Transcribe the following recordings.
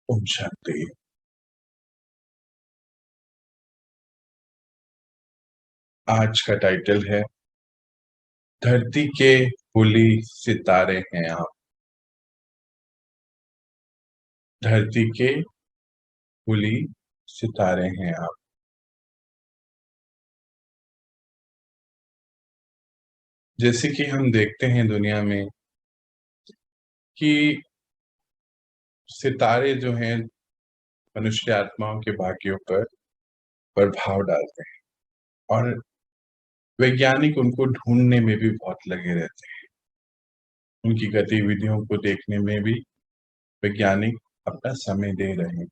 ओम शांति। आज का टाइटल है धरती के फूली सितारे हैं आप। धरती के फूली सितारे हैं आप। जैसे कि हम देखते हैं दुनिया में कि सितारे जो हैं मनुष्य आत्माओं के भाग्यों पर प्रभाव डालते हैं और वैज्ञानिक उनको ढूंढने में भी बहुत लगे रहते हैं। उनकी गतिविधियों को देखने में भी वैज्ञानिक अपना समय दे रहे हैं।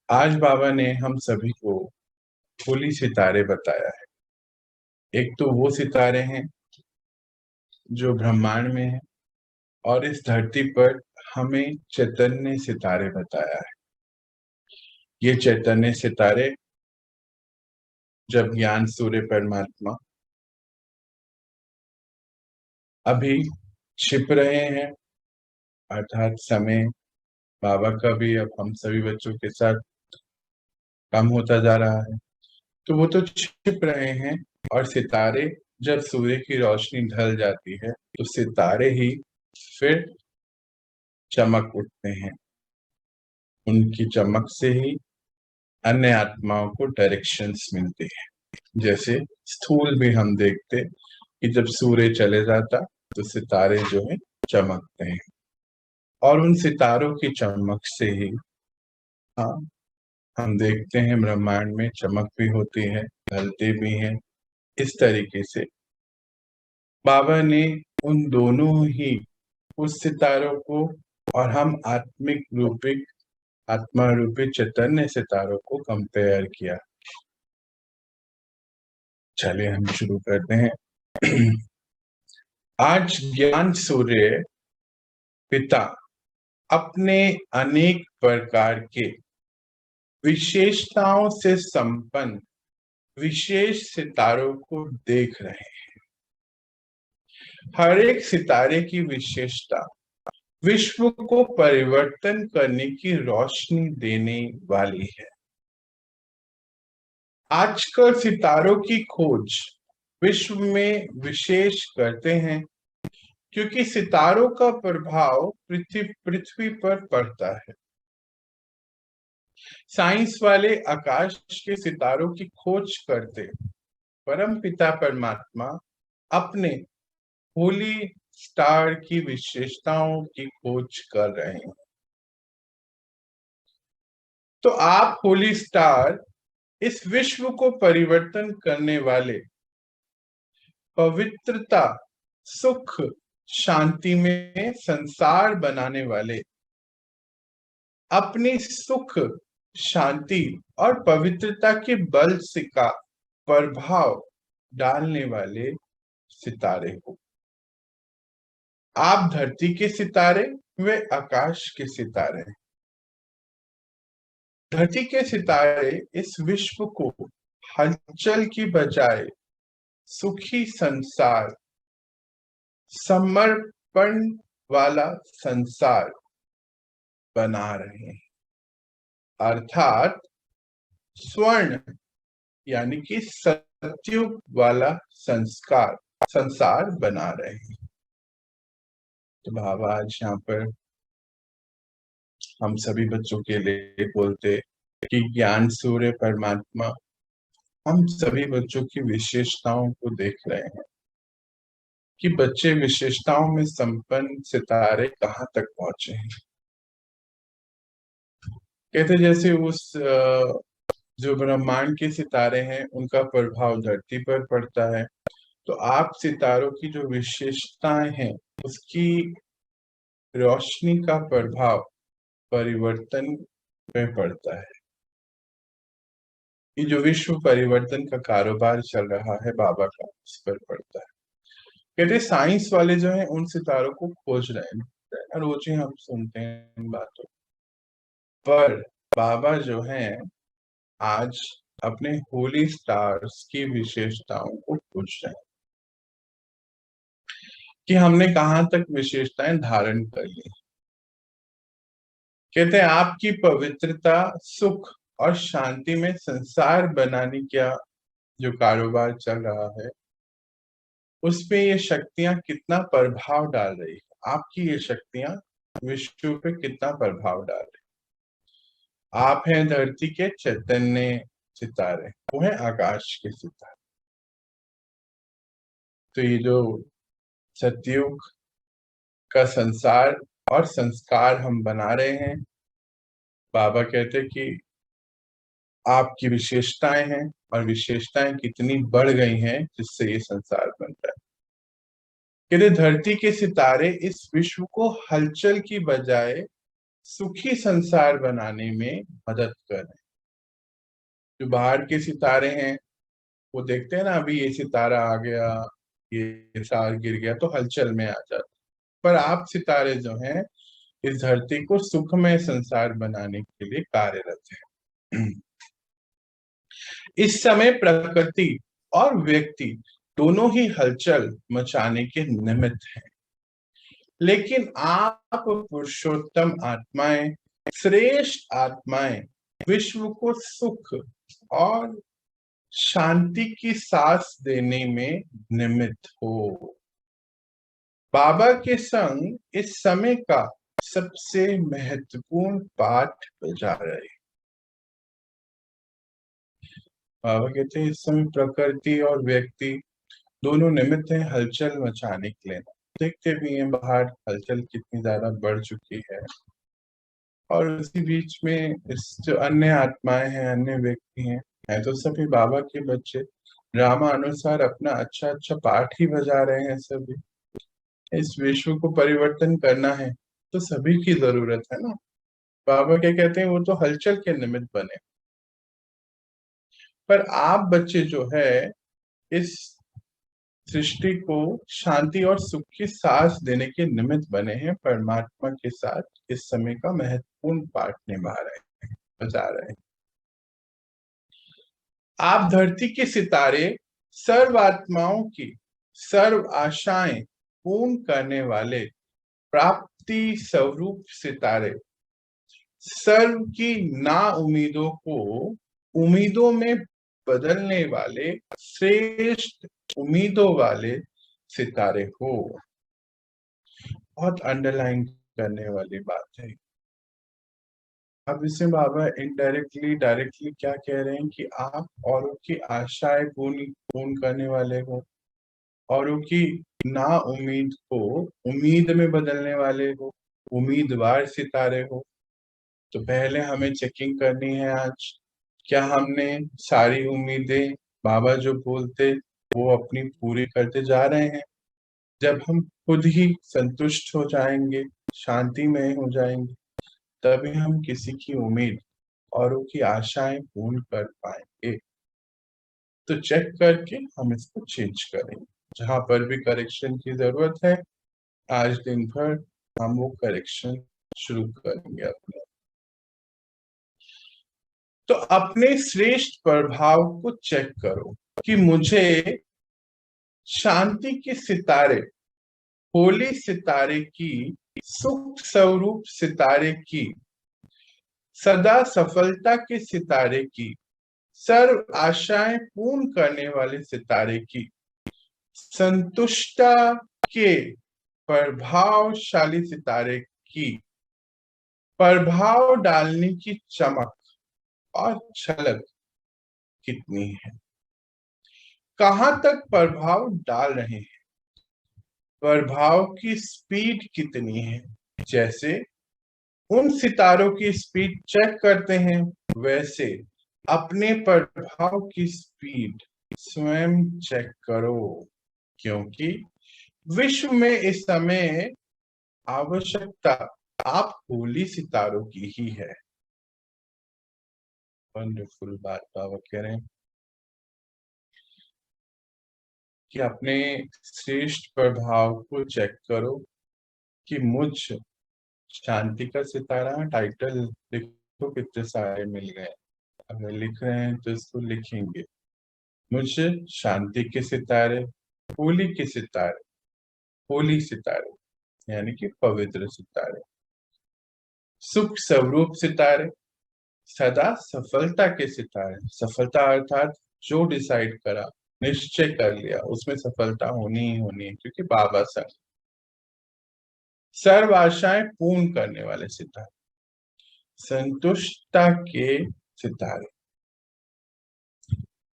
आज बाबा ने हम सभी को फूली सितारे बताया है। एक तो वो सितारे हैं जो ब्रह्मांड में है और इस धरती पर हमें चैतन्य सितारे बताया है। ये चैतन्य सितारे जब ज्ञान सूर्य परमात्मा अभी छिप रहे हैं, अर्थात समय बाबा का भी अब हम सभी बच्चों के साथ कम होता जा रहा है, तो वो तो छिप रहे हैं। और सितारे जब सूर्य की रोशनी ढल जाती है तो सितारे ही फिर चमक उठते हैं। उनकी चमक से ही अन्य आत्माओं को डायरेक्शंस मिलती है। जैसे स्थूल भी हम देखते कि जब सूर्य चले जाता तो सितारे जो है चमकते हैं और उन सितारों की चमक से ही हाँ हम देखते हैं ब्रह्मांड में चमक भी होती है, ढलते भी हैं। इस तरीके से बाबा ने उन दोनों ही उस सितारों को और हम आत्मा रूपी चैतन्य सितारों को कंपेयर किया। चलिए हम शुरू करते हैं। आज ज्ञान सूर्य पिता अपने अनेक प्रकार के विशेषताओं से संपन्न विशेष सितारों को देख रहे हैं। हर एक सितारे की विशेषता विश्व को परिवर्तन करने की रोशनी देने वाली है। आजकल सितारों की खोज विश्व में विशेष करते हैं क्योंकि सितारों का प्रभाव पृथ्वी पर पड़ता है। साइंस वाले आकाश के सितारों की खोज करते परम पिता परमात्मा अपने होली स्टार की विशेषताओं की खोज कर रहे हैं। तो आप होली स्टार इस विश्व को परिवर्तन करने वाले पवित्रता, सुख, शांति में संसार बनाने वाले, अपनी सुख, शांति और पवित्रता के बल से का प्रभाव डालने वाले सितारे हो। आप धरती के सितारे, वे आकाश के सितारे। धरती के सितारे इस विश्व को हलचल की बजाय सुखी संसार, समर्पण वाला संसार बना रहे हैं, अर्थात स्वर्ण यानी कि सत्युग वाला संसार बना रहे हैं। तो बाबा आज यहाँ पर हम सभी बच्चों के लिए बोलते कि ज्ञान सूर्य परमात्मा हम सभी बच्चों की विशेषताओं को देख रहे हैं कि बच्चे विशेषताओं में संपन्न सितारे कहाँ तक पहुंचे हैं। कहते जैसे उस जो ब्रह्मांड के सितारे हैं उनका प्रभाव धरती पर पड़ता है, तो आप सितारों की जो विशेषताएं हैं उसकी रोशनी का प्रभाव परिवर्तन में पड़ता है। ये जो विश्व परिवर्तन का कारोबार चल रहा है बाबा का, उस पर पड़ता है। कहते साइंस वाले जो हैं उन सितारों को खोज रहे हैं, रोज ही हम सुनते हैं इन बातों, पर बाबा जो हैं आज अपने होली स्टार्स की विशेषताओं को खोज रहे हैं कि हमने कहां तक विशेषताएं धारण कर ली, कहते हैं आपकी पवित्रता, सुख और शांति में संसार बनाने का जो कारोबार चल रहा है, उसपे ये शक्तियां कितना प्रभाव डाल रही है। आपकी ये शक्तियां विश्व पे कितना प्रभाव डाल रही है। आप हैं धरती के चैतन्य सितारे, वो है आकाश के सितारे। तो ये जो सतयुग का संसार और संस्कार हम बना रहे हैं, बाबा कहते कि आपकी विशेषताएं हैं, और विशेषताएं कितनी बढ़ गई हैं जिससे ये संसार बन रहा है। कहते धरती के सितारे इस विश्व को हलचल की बजाय सुखी संसार बनाने में मदद कर रहे हैं। जो बाहर के सितारे हैं वो देखते हैं ना, अभी ये सितारा आ गया, ये तार गिर गया, तो हलचल में आ जाते। पर आप सितारे जो हैं इस धरती को सुखमय संसार बनाने के लिए कार्यरत हैं। इस समय प्रकृति और व्यक्ति दोनों ही हलचल मचाने के निमित्त हैं, लेकिन आप पुरुषोत्तम आत्माएं, श्रेष्ठ आत्माएं विश्व को सुख और शांति की सांस देने में निमित्त हो। बाबा के संग इस समय का सबसे महत्वपूर्ण पाठ बजा रहे। बाबा कहते हैं इस समय प्रकृति और व्यक्ति दोनों निमित्त हैं हलचल मचाने के लिए। देखते भी हैं बाहर हलचल कितनी ज्यादा बढ़ चुकी है, और उसी बीच में इस जो अन्य आत्माएं हैं, अन्य व्यक्ति हैं तो सभी बाबा के बच्चे ड्रामा अनुसार अपना अच्छा अच्छा पाठ ही बजा रहे हैं। सभी इस विश्व को परिवर्तन करना है तो सभी की जरूरत है ना। बाबा क्या कहते हैं, वो तो हलचल के निमित्त बने, पर आप बच्चे जो है इस सृष्टि को शांति और सुख की सांस देने के निमित्त बने हैं। परमात्मा के साथ इस समय का महत्वपूर्ण पाठ निभा रहे हैं, बजा रहे हैं। आप धरती के सितारे, सर्व आत्माओं की सर्व आशाएं पूर्ण करने वाले प्राप्ति स्वरूप सितारे, सर्व की ना उम्मीदों को उम्मीदों में बदलने वाले श्रेष्ठ उम्मीदों वाले सितारे हो। बहुत अंडरलाइन करने वाली बात है। अब इसमें बाबा इनडायरेक्टली डायरेक्टली क्या कह रहे हैं कि आप औरों की आशाएं पूर्ण करने वाले हो, औरों की ना उम्मीद को उम्मीद में बदलने वाले हो, उम्मीदवार सितारे हो। तो पहले हमें चेकिंग करनी है आज, क्या हमने सारी उम्मीदें बाबा जो बोलते वो अपनी पूरी करते जा रहे हैं। जब हम खुद ही संतुष्ट हो जाएंगे, शांति में हो जाएंगे, तभी हम किसी की उम्मीद और उनकी आशाएं पूर्ण कर पाएंगे। तो चेक करके हम इसको चेंज करेंगे। जहां पर भी करेक्शन की जरूरत है, आज दिन भर हम वो करेक्शन शुरू करेंगे अपने। तो अपने श्रेष्ठ प्रभाव को चेक करो कि मुझे शांति के सितारे, होली सितारे की, सुख स्वरूप सितारे की, सदा सफलता के सितारे की, सर्व आशाएं पूर्ण करने वाले सितारे की, संतुष्टा के प्रभावशाली सितारे की प्रभाव डालने की चमक और छलक कितनी है, कहां तक प्रभाव डाल रहे हैं, प्रभाव की स्पीड कितनी है। जैसे उन सितारों की स्पीड चेक करते हैं, वैसे अपने प्रभाव की स्पीड स्वयं चेक करो, क्योंकि विश्व में इस समय आवश्यकता आप होली सितारों की ही है। वंडरफुल बात बाबा कह रहे हैं कि अपने श्रेष्ठ प्रभाव को चेक करो कि मुझ शांति का सितारा, टाइटल देखो कितने सारे मिल गए। अगर लिख रहे हैं तो इसको लिखेंगे, मुझ शांति के सितारे, होली के सितारे, होली सितारे यानी कि पवित्र सितारे, सुख स्वरूप सितारे, सदा सफलता के सितारे। सफलता अर्थात जो डिसाइड करा, निश्चय कर लिया, उसमें सफलता होनी ही होनी है, क्योंकि बाबा संग। सर्व आशाएं पूर्ण करने वाले सितारे, संतुष्टता के सितारे।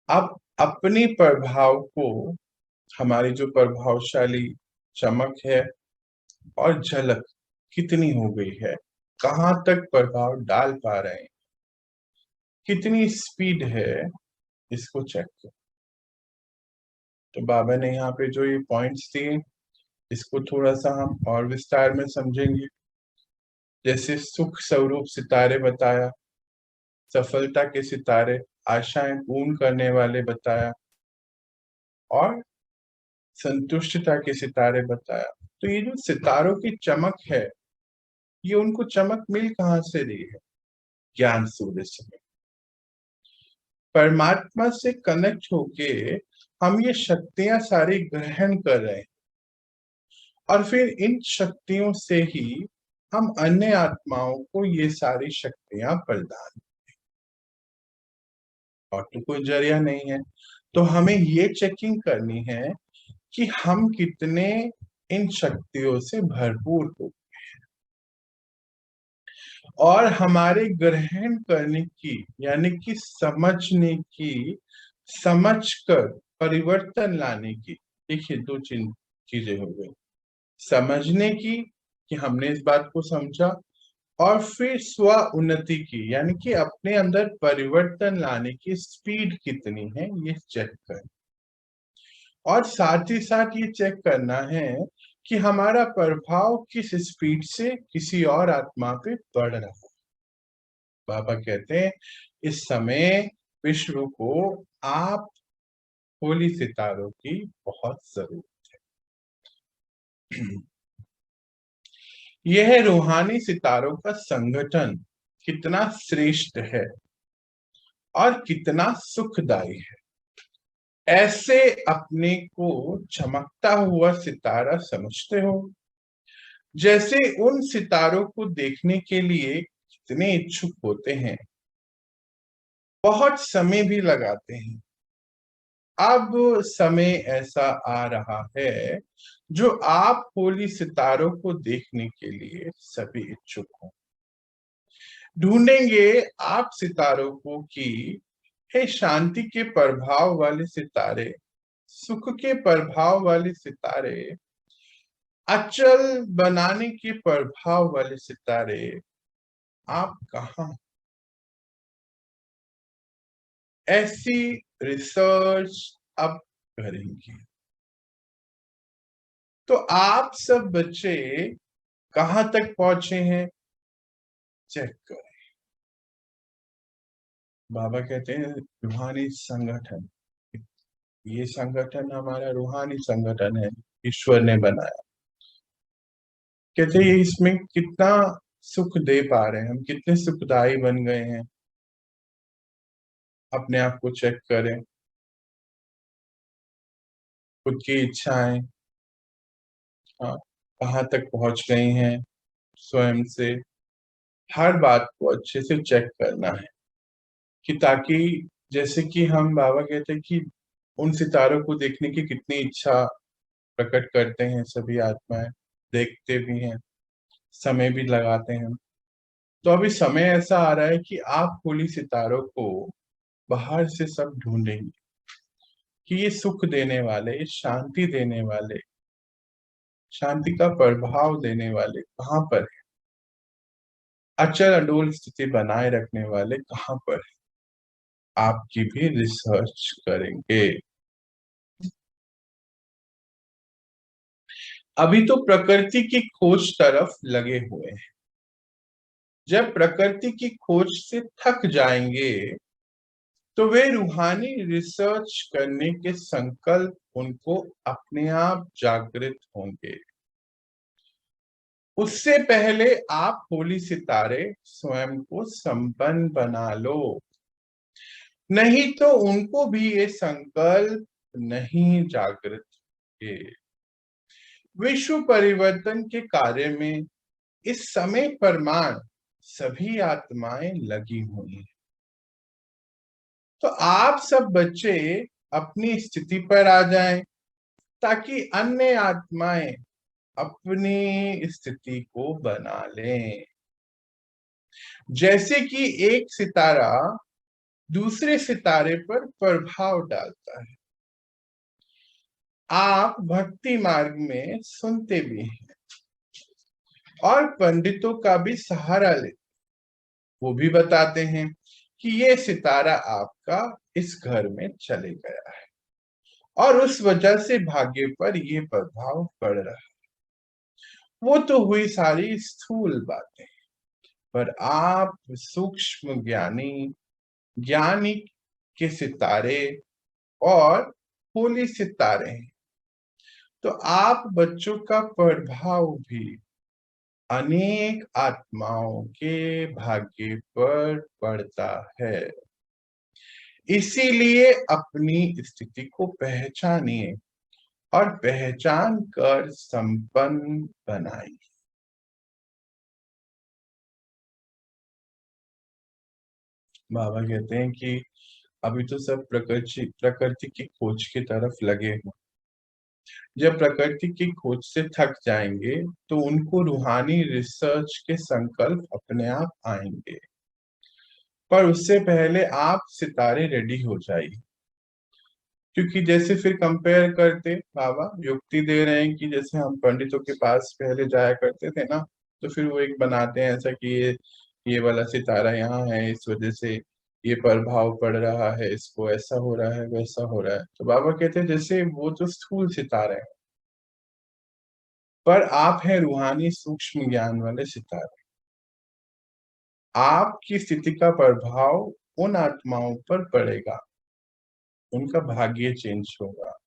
अब अपनी प्रभाव को, हमारी जो प्रभावशाली चमक है और झलक कितनी हो गई है, कहां तक प्रभाव डाल पा रहे हैं, कितनी स्पीड है, इसको चेक करो। तो बाबा ने यहाँ पे जो ये पॉइंट्स दिए, इसको थोड़ा सा हम और विस्तार में समझेंगे। जैसे सुख स्वरूप सितारे बताया, सफलता के सितारे, आशाएं पूर्ण करने वाले बताया, और संतुष्टता के सितारे बताया। तो ये जो सितारों की चमक है, ये उनको चमक मिल कहां से रही है? ज्ञान सूर्य से। परमात्मा से कनेक्ट होके हम ये शक्तियां सारी ग्रहण कर रहे हैं, और फिर इन शक्तियों से ही हम अन्य आत्माओं को ये सारी शक्तियां प्रदान, और तो कोई जरिया नहीं है। तो हमें ये चेकिंग करनी है कि हम कितने इन शक्तियों से भरपूर हो, और हमारे ग्रहण करने की, यानी कि समझने की, समझकर परिवर्तन लाने की। देखिए, दो चीजें हो गई। समझने की, कि हमने इस बात को समझा, और फिर स्व उन्नति की, यानी कि अपने अंदर परिवर्तन लाने की स्पीड कितनी है, ये चेक कर। और साथ ही साथ ये चेक करना है कि हमारा प्रभाव किस स्पीड से किसी और आत्मा पे पड़ रहा है। बाबा कहते हैं, इस समय विश्व को आप होली सितारों की बहुत जरूरत है। यह रूहानी सितारों का संगठन कितना श्रेष्ठ है और कितना सुखदायी है। ऐसे अपने को चमकता हुआ सितारा समझते हो, जैसे उन सितारों को देखने के लिए कितने इच्छुक होते हैं, बहुत समय भी लगाते हैं। अब समय ऐसा आ रहा है जो आप होली सितारों को देखने के लिए सभी इच्छुक हो। ढूंढेंगे आप सितारों को कि हे शांति के प्रभाव वाले सितारे, सुख के प्रभाव वाले सितारे, अचल बनाने के प्रभाव वाले सितारे, आप कहाँ? ऐसी रिसर्च अब करेंगे। तो आप सब बच्चे कहां तक पहुंचे हैं, चेक करें। बाबा कहते हैं रूहानी संगठन, ये संगठन हमारा रूहानी संगठन है, ईश्वर ने बनाया। कहते हैं इसमें कितना सुख दे पा रहे हैं हम, कितने सुखदायी बन गए हैं। अपने आप को चेक करें, खुद की इच्छाएं, हाँ, कहाँ तक पहुंच गई हैं स्वयं से। हर बात को अच्छे से चेक करना है, कि ताकि, जैसे कि हम बाबा कहते हैं कि उन सितारों को देखने की कितनी इच्छा प्रकट करते हैं सभी आत्माएं, देखते भी हैं, समय भी लगाते हैं। तो अभी समय ऐसा आ रहा है कि आप होली सितारों को बाहर से सब ढूंढेंगे, कि ये सुख देने वाले, ये शांति देने वाले, शांति का प्रभाव देने वाले कहाँ पर है, अचल अडोल स्थिति बनाए रखने वाले कहाँ पर है। आपकी भी रिसर्च करेंगे। अभी तो प्रकृति की खोज तरफ लगे हुए हैं। जब प्रकृति की खोज से थक जाएंगे, तो वे रूहानी रिसर्च करने के संकल्प उनको अपने आप जागृत होंगे। उससे पहले आप होली सितारे स्वयं को संपन्न बना लो, नहीं तो उनको भी ये संकल्प नहीं जागृत होंगे। विश्व परिवर्तन के कार्य में इस समय प्रमाण सभी आत्माएं लगी हुई हैं। तो आप सब बच्चे अपनी स्थिति पर आ जाएं ताकि अन्य आत्माएं अपनी स्थिति को बना लें। जैसे कि एक सितारा दूसरे सितारे पर प्रभाव डालता है। आप भक्ति मार्ग में सुनते भी हैं और पंडितों का भी सहारा लेते, वो भी बताते हैं कि ये सितारा आपका इस घर में चले गया है और उस वजह से भाग्य पर ये प्रभाव पड़ रहा है। वो तो हुई सारी स्थूल बातें, पर आप सूक्ष्म ज्ञानी के सितारे और होली सितारे हैं। तो आप बच्चों का प्रभाव भी अनेक आत्माओं के भाग्य पर पड़ता है। इसीलिए अपनी स्थिति को पहचानिए और पहचान कर संपन्न बनाइए। बाबा कहते हैं कि अभी तो सब प्रकृति की खोज की तरफ लगे हुए। जब प्रकृति की खोज से थक जाएंगे तो उनको रूहानी रिसर्च के संकल्प अपने आप आएंगे, पर उससे पहले आप सितारे रेडी हो जाइए। क्योंकि जैसे फिर कंपेयर करते, बाबा युक्ति दे रहे हैं कि जैसे हम पंडितों के पास पहले जाया करते थे ना, तो फिर वो एक बनाते हैं ऐसा कि ये वाला सितारा यहाँ है, इस वजह से ये प्रभाव पड़ रहा है, इसको ऐसा हो रहा है, वैसा हो रहा है। तो बाबा कहते हैं जैसे वो तो स्थूल सितारे हैं, पर आप हैं रूहानी सूक्ष्म ज्ञान वाले सितारे। आपकी स्थिति का प्रभाव उन आत्माओं पर पड़ेगा, उनका भाग्य चेंज होगा,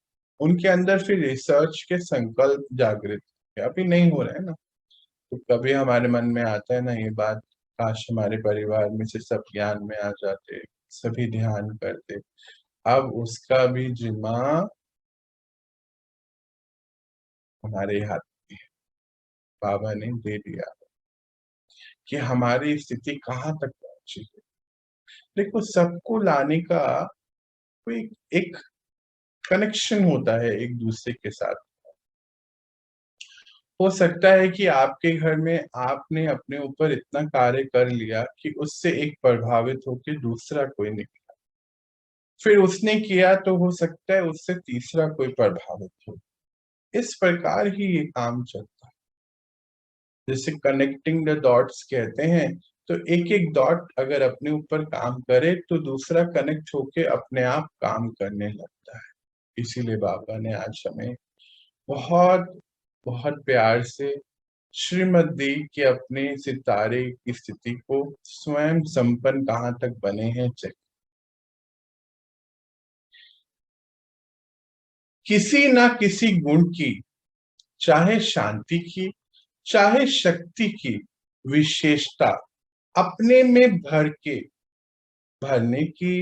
उनके अंदर फिर रिसर्च के संकल्प जागृत अभी नहीं हो रहे हैं ना। तो कभी हमारे मन में आता है ना ये बात, काश हमारे परिवार में से सब ज्ञान में आ जाते, सभी ध्यान करते। अब उसका भी जिम्मा हमारे हाथ में है। बाबा ने दे दिया कि हमारी स्थिति कहाँ तक पहुंची है। देखो, सबको लाने का कोई एक कनेक्शन होता है एक दूसरे के साथ। हो सकता है कि आपके घर में आपने अपने ऊपर इतना कार्य कर लिया कि उससे एक प्रभावित होकर दूसरा कोई निकला, फिर उसने किया तो हो सकता है उससे तीसरा कोई प्रभावित हो। इस प्रकार ही ये काम चलता है। जैसे कनेक्टिंग द डॉट्स कहते हैं, तो एक एक डॉट अगर अपने ऊपर काम करे तो दूसरा कनेक्ट होके अपने आप काम करने लगता है। इसीलिए बाबा ने आज हमें बहुत बहुत प्यार से श्रीमत दी कि अपने सितारे की स्थिति को स्वयं संपन्न कहाँ तक बने हैं चेक। किसी ना किसी गुण की, चाहे शांति की चाहे शक्ति की विशेषता अपने में भरने की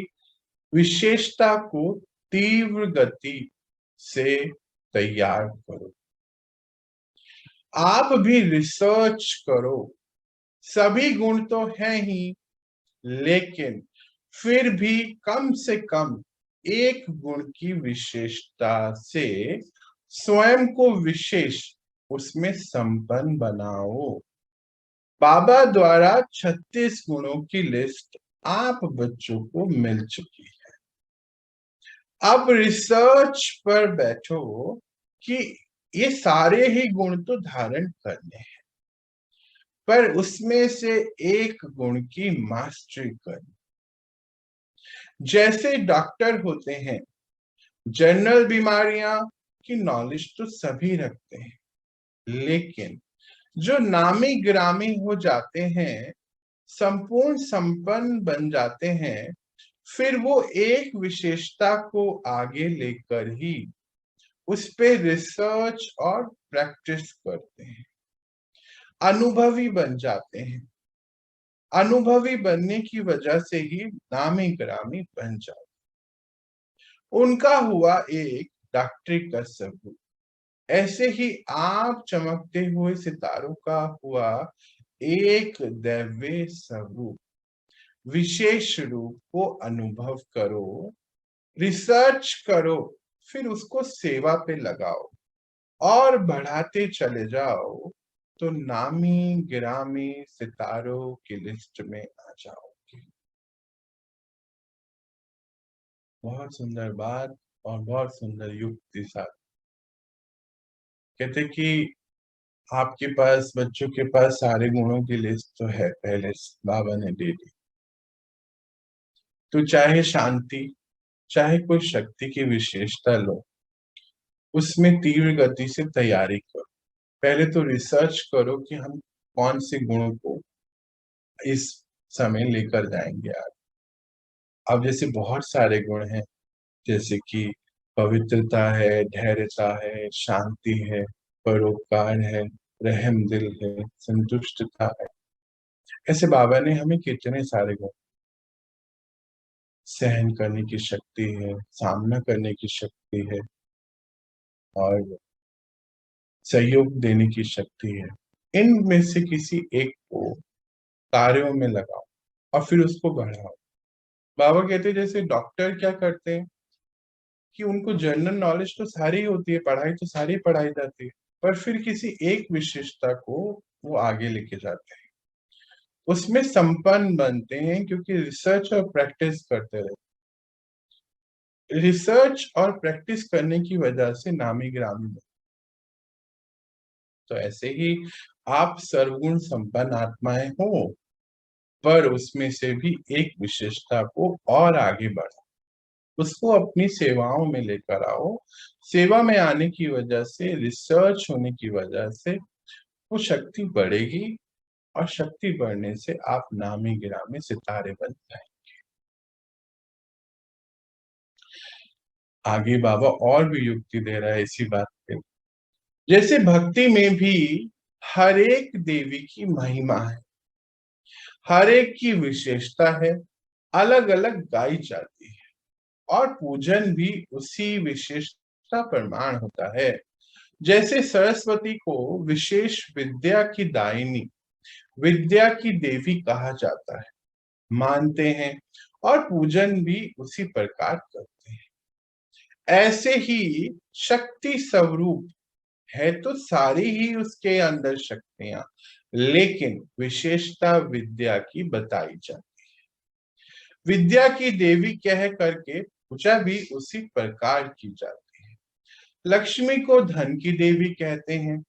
विशेषता को तीव्र गति से तैयार करो। आप भी रिसर्च करो। सभी गुण तो हैं ही, लेकिन फिर भी कम से कम एक गुण की विशेषता से स्वयं को विशेष उसमें संपन्न बनाओ। बाबा द्वारा 36 गुणों की लिस्ट आप बच्चों को मिल चुकी है। अब रिसर्च पर बैठो कि ये सारे ही गुण तो धारण करने हैं, पर उसमें से एक गुण की मास्टरी करनी। जैसे डॉक्टर होते हैं, जनरल बीमारियां की नॉलेज तो सभी रखते हैं, लेकिन जो नामी ग्रामी हो जाते हैं, संपूर्ण संपन्न बन जाते हैं, फिर वो एक विशेषता को आगे लेकर ही उस पे रिसर्च और प्रैक्टिस करते हैं, अनुभवी बन जाते हैं। अनुभवी बनने की वजह से ही नामी ग्रामी बन जाते। उनका हुआ एक डॉक्टरी का सबूत। ऐसे ही आप चमकते हुए सितारों का हुआ एक दैवीय स्वरूप विशेष रूप को अनुभव करो, रिसर्च करो, फिर उसको सेवा पे लगाओ और बढ़ाते चले जाओ, तो नामी गिरामी सितारों की लिस्ट में आ जाओगे। बहुत सुंदर बात और बहुत सुंदर युक्ति साथ। कहते कि आपके पास, बच्चों के पास सारे गुणों की लिस्ट तो है, पहले बाबा ने दे दी। तो चाहे शांति, चाहे कोई शक्ति की विशेषता लो, उसमें तीव्र गति से तैयारी करो। पहले तो रिसर्च करो कि हम कौन से गुणों को इस समय लेकर जाएंगे आज। अब जैसे बहुत सारे गुण हैं, जैसे कि पवित्रता है, धैर्यता है, शांति है, परोपकार है, रहम दिल है, संतुष्टता है। ऐसे बाबा ने हमें कितने सारे गुण, सहन करने की शक्ति है, सामना करने की शक्ति है और सहयोग देने की शक्ति है। इनमें से किसी एक को कार्यों में लगाओ और फिर उसको बढ़ाओ। बाबा कहते हैं जैसे डॉक्टर क्या करते हैं कि उनको जनरल नॉलेज तो सारी होती है, पढ़ाई तो सारी पढ़ाई जाती है, पर फिर किसी एक विशेषता को वो आगे लेके जाते हैं, उसमें संपन्न बनते हैं, क्योंकि रिसर्च और प्रैक्टिस करते रहते। रिसर्च और प्रैक्टिस करने की वजह से नामी गिरामी बनते। तो ऐसे ही आप सर्वगुण संपन्न आत्माएं हो, पर उसमें से भी एक विशेषता को और आगे बढ़ाओ, उसको अपनी सेवाओं में लेकर आओ। सेवा में आने की वजह से, रिसर्च होने की वजह से वो शक्ति बढ़ेगी और शक्ति बढ़ने से आप नामी गिरामी सितारे बन जाएंगे। आगे बाबा और भी युक्ति दे रहा है इसी बात पे। जैसे भक्ति में भी हर एक देवी की महिमा है, हर एक की विशेषता है, अलग अलग गाई जाती है और पूजन भी उसी विशेषता प्रमाण होता है। जैसे सरस्वती को विशेष विद्या की दायिनी, विद्या की देवी कहा जाता है, मानते हैं और पूजन भी उसी प्रकार करते हैं। ऐसे ही शक्ति स्वरूप है तो सारी ही उसके अंदर शक्तियां, लेकिन विशेषता विद्या की बताई जाती है। विद्या की देवी कह करके पूजा भी उसी प्रकार की जाती है। लक्ष्मी को धन की देवी कहते हैं।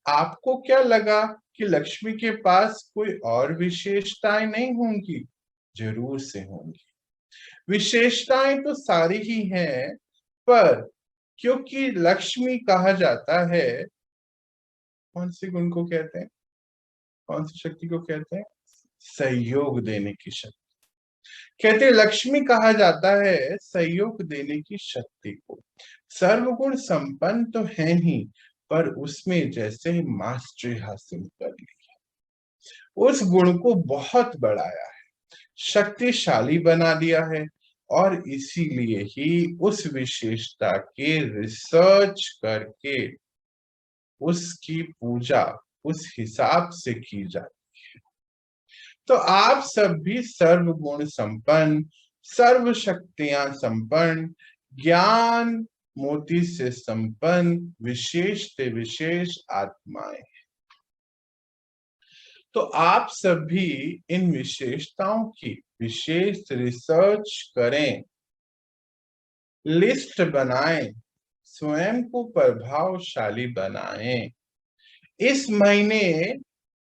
आपको क्या लगा कि लक्ष्मी के पास कोई और विशेषताएं नहीं होंगी? जरूर से होंगी। विशेषताएं तो सारी ही हैं, पर क्योंकि लक्ष्मी कहा जाता है, कौन सी गुण को कहते हैं, कौन सी शक्ति को कहते हैं? सहयोग देने की शक्ति। कहते हैं लक्ष्मी कहा जाता है सहयोग देने की शक्ति को। सर्वगुण संपन्न तो है ही, पर उसमें जैसे मास्टरी हासिल कर ली, उस गुण को बहुत बढ़ाया है, शक्तिशाली बना दिया है और इसीलिए ही उस विशेषता के रिसर्च करके उसकी पूजा उस हिसाब से की जाती है। तो आप सब भी सर्व गुण संपन्न, सर्व शक्तियां संपन्न, ज्ञान मोती से संपन्न विशेष से विशेष आत्माएं। तो आप सभी इन विशेषताओं की विशेष रिसर्च करें, लिस्ट बनाएं, स्वयं को प्रभावशाली बनाएं। इस महीने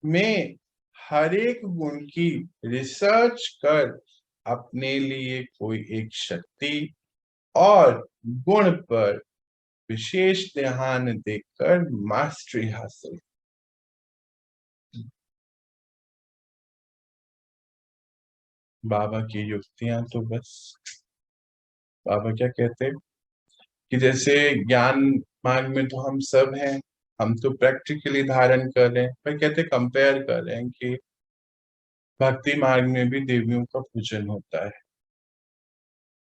में हर एक गुण की रिसर्च कर अपने लिए कोई एक शक्ति और गुण पर विशेष ध्यान देकर मास्टरी हासिल। बाबा की युक्तियां तो बस, बाबा क्या कहते हैं कि जैसे ज्ञान मार्ग में तो हम सब हैं, हम तो प्रैक्टिकली धारण कर रहे हैं, पर कहते कंपेयर कर रहे हैं कि भक्ति मार्ग में भी देवियों का पूजन होता है।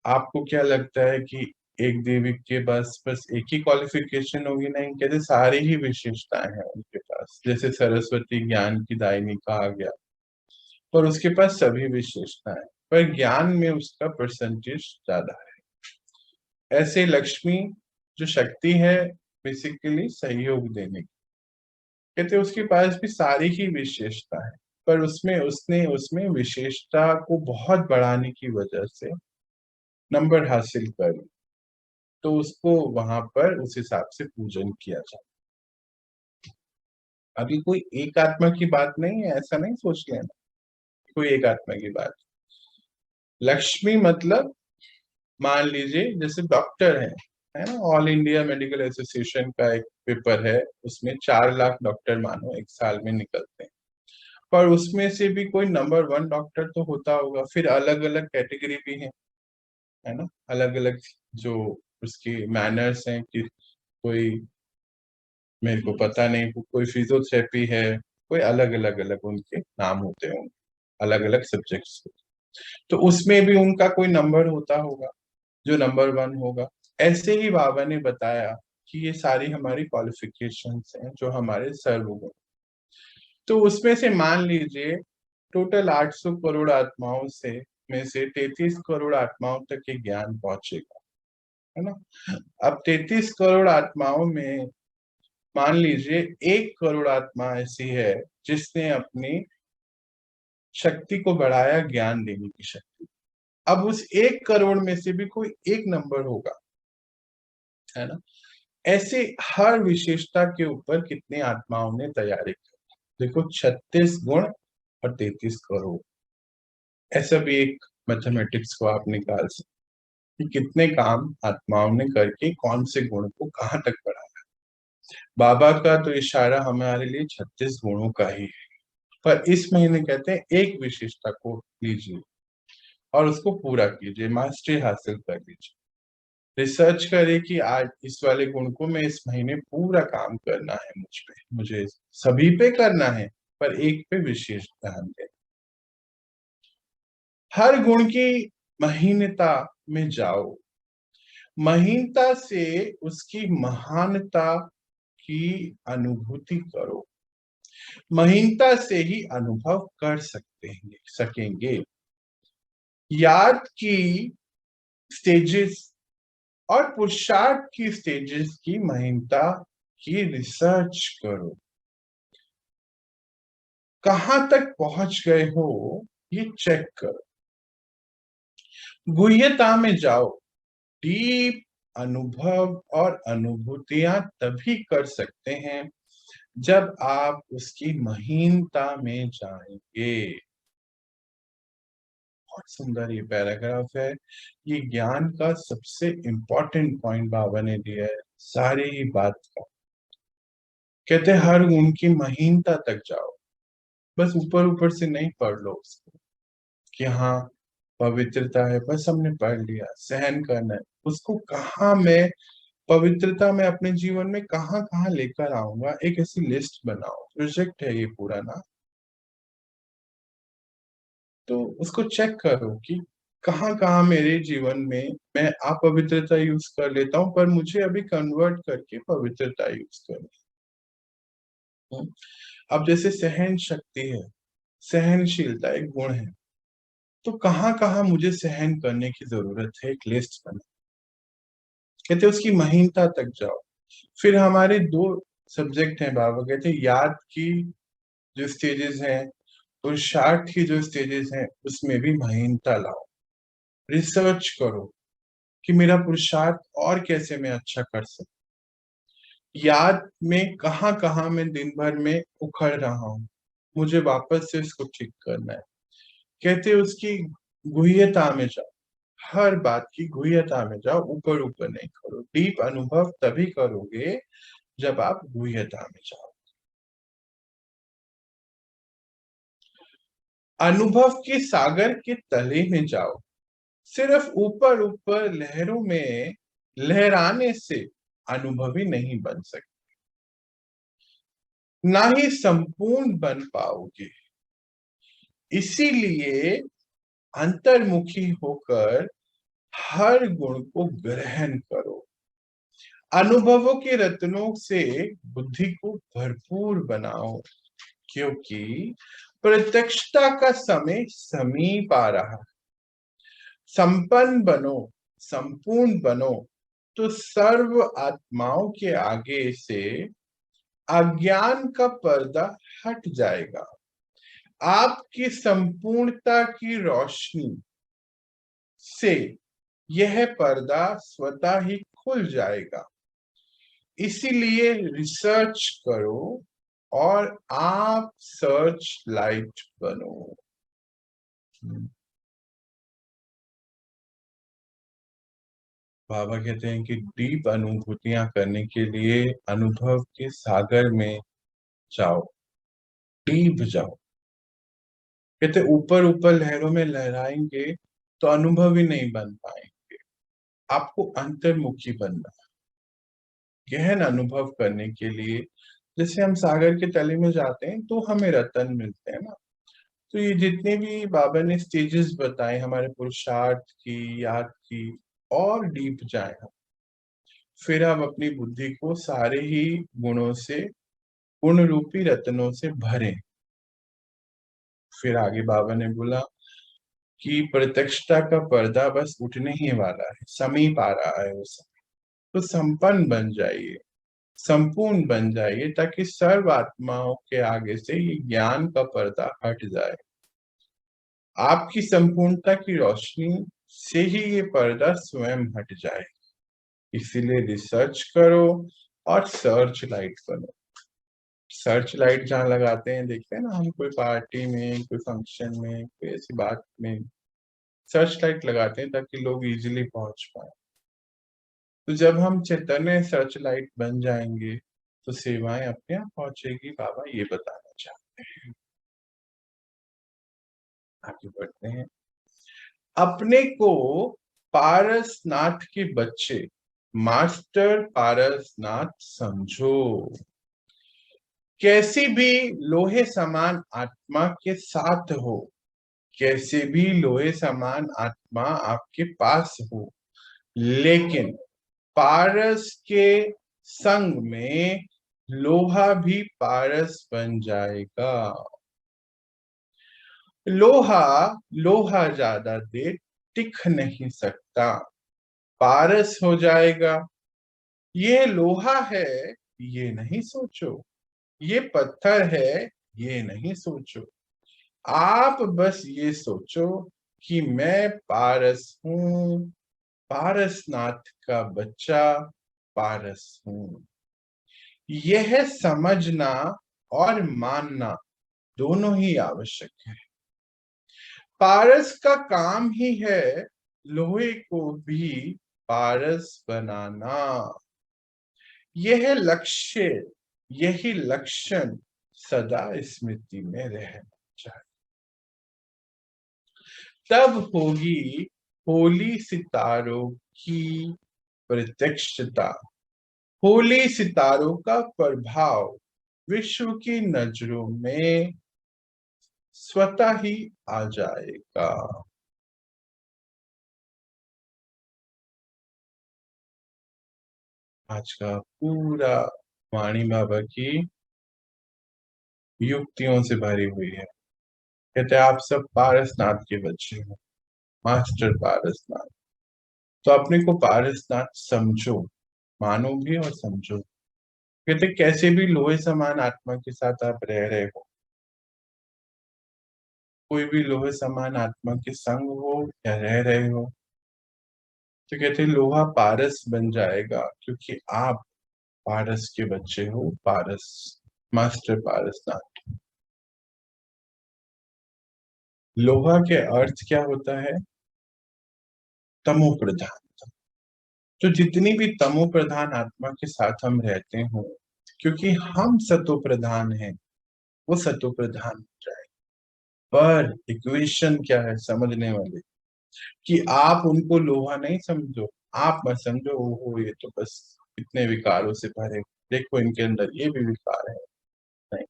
आपको क्या लगता है कि एक देवी के पास बस एक ही क्वालिफिकेशन होगी, नहीं, कहते सारी ही विशेषताएं हैं उनके पास। जैसे सरस्वती ज्ञान की दायिनी कहा गया, पर उसके पास सभी विशेषताएं, पर ज्ञान में उसका परसेंटेज ज्यादा है। ऐसे लक्ष्मी जो शक्ति है बेसिकली सहयोग देने की, कहते उसके पास भी सारी ही विशेषता है, पर उसमें विशेषता को बहुत बढ़ाने की वजह से नंबर हासिल कर, तो उसको वहां पर उस हिसाब से पूजन किया जाए। अभी कोई एक आत्मा की बात नहीं है, ऐसा नहीं सोच लेना कोई एक आत्मा की बात। लक्ष्मी मतलब मान लीजिए जैसे डॉक्टर है ना, ऑल इंडिया मेडिकल एसोसिएशन का एक पेपर है, उसमें 4 लाख डॉक्टर मानो एक साल में निकलते हैं, पर उसमें से भी कोई नंबर 1 डॉक्टर तो होता होगा। फिर अलग अलग कैटेगरी भी है ना, अलग अलग जो उसकी मैनर्स हैं कि कोई, मेरे को पता नहीं, कोई फिजियोथेरेपी है, कोई अलग अलग उनके नाम होते हैं, अलग अलग सब्जेक्ट्स। तो उसमें भी उनका कोई नंबर होता होगा जो नंबर 1 होगा। ऐसे ही बाबा ने बताया कि ये सारी हमारी क्वालिफिकेशंस हैं जो हमारे सर्वगुण। तो उसमें से मान लीजिए टोटल 800 करोड़ आत्माओं से में से 33 करोड़ आत्माओं तक ये ज्ञान पहुंचेगा, है ना। अब 33 करोड़ आत्माओं में मान लीजिए 1 करोड़ आत्मा ऐसी है जिसने अपनी शक्ति को बढ़ाया, ज्ञान देने की शक्ति। अब उस 1 करोड़ में से भी कोई एक नंबर होगा, है ना। ऐसे हर विशेषता के ऊपर कितने आत्माओं ने तैयारी की, देखो 36 गुण और 33 करोड़। ऐसा भी एक मैथमेटिक्स को आप निकाल सकते कि कितने काम आत्माओं ने करके कौन से गुण को कहाँ तक बढ़ाया। बाबा का तो इशारा हमारे लिए 36 गुणों का ही है, पर इस महीने कहते हैं एक विशेषता को लीजिए और उसको पूरा कीजिए, मास्टरी हासिल कर लीजिए। रिसर्च करें कि आज इस वाले गुण को मैं इस महीने पूरा काम करना है, मुझ पे, मुझे सभी पे करना है, पर एक पे विशेष ध्यान दें। हर गुण की महीनता में जाओ, महीनता से उसकी महानता की अनुभूति करो, महीनता से ही अनुभव कर सकेंगे। याद की स्टेजेस और पुरुषार्थ की स्टेजेस की महीनता की रिसर्च करो, कहां तक पहुंच गए हो ये चेक करो। गुह्यता में जाओ, डीप अनुभव और अनुभूतियां तभी कर सकते हैं जब आप उसकी महीनता में जाएंगे। बहुत सुंदर ये पैराग्राफ है, ये ज्ञान का सबसे इंपॉर्टेंट पॉइंट बाबा ने दिया है सारी ही बात का। कहते हैं हर गुण की महीनता तक जाओ, बस ऊपर ऊपर से नहीं पढ़ लो उसको कि हाँ पवित्रता है, बस हमने पढ़ लिया, सहन करना है, उसको कहाँ मैं पवित्रता में अपने जीवन में कहाँ कहाँ लेकर आऊंगा, एक ऐसी लिस्ट बनाओ। प्रोजेक्ट है ये पूरा ना, तो उसको चेक करो कि कहाँ कहाँ मेरे जीवन में मैं अपवित्रता यूज कर लेता हूँ, पर मुझे अभी कन्वर्ट करके पवित्रता यूज करनी है। अब जैसे सहन शक्ति है, सहनशीलता एक गुण है, तो कहाँ कहाँ मुझे सहन करने की जरूरत है, एक लिस्ट बना। कहते उसकी महीनता तक जाओ। फिर हमारे 2 सब्जेक्ट हैं, बाबा कहते याद की जो स्टेजेस हैं, पुरुषार्थ की जो स्टेजेस हैं, उसमें भी महीनता लाओ। रिसर्च करो कि मेरा पुरुषार्थ और कैसे मैं अच्छा कर सकता, याद में कहाँ कहाँ मैं दिन भर में उखड़ रहा हूँ, मुझे वापस से इसको ठीक करना है। कहते उसकी गुह्यता में जाओ, हर बात की गुह्यता में जाओ, ऊपर ऊपर नहीं करो। डीप अनुभव तभी करोगे जब आप गुह्यता में जाओ। अनुभव के सागर के तले में जाओ, सिर्फ ऊपर ऊपर लहरों में लहराने से अनुभवी नहीं बन सकते, ना ही संपूर्ण बन पाओगे। इसीलिए अंतर्मुखी होकर हर गुण को ग्रहण करो। अनुभवों के रत्नों से बुद्धि को भरपूर बनाओ, क्योंकि प्रत्यक्षता का समय समीप आ रहा। संपन्न बनो, संपूर्ण बनो, तो सर्व आत्माओं के आगे से अज्ञान का पर्दा हट जाएगा। आपकी संपूर्णता की रोशनी से यह पर्दा स्वतः ही खुल जाएगा। इसीलिए रिसर्च करो और आप सर्च लाइट बनो। बाबा कहते हैं कि डीप अनुभूतियां करने के लिए अनुभव के सागर में जाओ, डीप जाओ। कहते ऊपर ऊपर लहरों में लहराएंगे तो अनुभव ही नहीं बन पाएंगे। आपको अंतर्मुखी बनना, गहन अनुभव करने के लिए। जैसे हम सागर के तले में जाते हैं तो हमें रतन मिलते हैं ना। तो ये जितने भी बाबा ने स्टेजेस बताए हमारे पुरुषार्थ की, याद की, और डीप जाए हम, फिर हम अपनी बुद्धि को सारे ही गुणों से, गुण रूपी रत्नों से भरें। फिर आगे बाबा ने बोला कि प्रत्यक्षता का पर्दा बस उठने ही वाला है, समीप आ रहा है वो समय। तो संपन्न बन जाइए, संपूर्ण बन जाइए, ताकि सर्व आत्माओं के आगे से ये ज्ञान का पर्दा हट जाए। आपकी संपूर्णता की रोशनी से ही ये पर्दा स्वयं हट जाए। इसीलिए रिसर्च करो और सर्च लाइट बनो। सर्च लाइट जहाँ लगाते हैं, देखते हैं ना हम, कोई पार्टी में, कोई फंक्शन में, कोई ऐसी बात में सर्च लाइट लगाते हैं ताकि लोग इजीली पहुंच पाए। तो जब हम चैतन्य सर्च लाइट बन जाएंगे तो सेवाएं अपने आप पहुंचेगी। बाबा ये बताना चाहते हैं। आगे बढ़ते हैं। अपने को पारसनाथ के बच्चे, मास्टर पारसनाथ समझो। कैसी भी लोहे समान आत्मा के साथ हो, कैसे भी लोहे समान आत्मा आपके पास हो, लेकिन पारस के संग में लोहा भी पारस बन जाएगा। लोहा लोहा ज्यादा देर टिक नहीं सकता, पारस हो जाएगा। ये लोहा है ये नहीं सोचो, ये पत्थर है ये नहीं सोचो। आप बस ये सोचो कि मैं पारस हूं, पारसनाथ का बच्चा पारस हूं। यह समझना और मानना दोनों ही आवश्यक है। पारस का काम ही है लोहे को भी पारस बनाना। यह लक्ष्य, यही लक्षण सदा स्मृति में रहना चाहिए। तब होगी होली सितारों की प्रत्यक्षता। होली सितारों का प्रभाव विश्व की नजरों में स्वतः ही आ जाएगा। आज का पूरा वाणी बाबा की युक्तियों से भरी हुई है। कहते हैं आप सब पारसनाथ के बच्चे हो, मास्टर पारसनाथ। तो अपने को पारसनाथ समझो, मानो भी और समझो। कहते कैसे भी लोहे समान आत्मा के साथ आप रह रहे हो, कोई भी लोहे समान आत्मा के संग हो या रह रहे हो, तो कहते लोहा पारस बन जाएगा, क्योंकि आप पारस के बच्चे हो, पारस, मास्टर पारसनाथ। लोहा के अर्थ क्या होता है? तमो प्रधान। तो जितनी भी तमो प्रधान आत्मा के साथ हम रहते हो, क्योंकि हम सतो प्रधान हैं, वो सतो प्रधान हो जाए। पर इक्वेशन क्या है समझने वाले, कि आप उनको लोहा नहीं समझो। आप मत समझो ओहो ये तो बस इतने विकारों से भरे, देखो इनके अंदर ये भी विकार है। नहीं,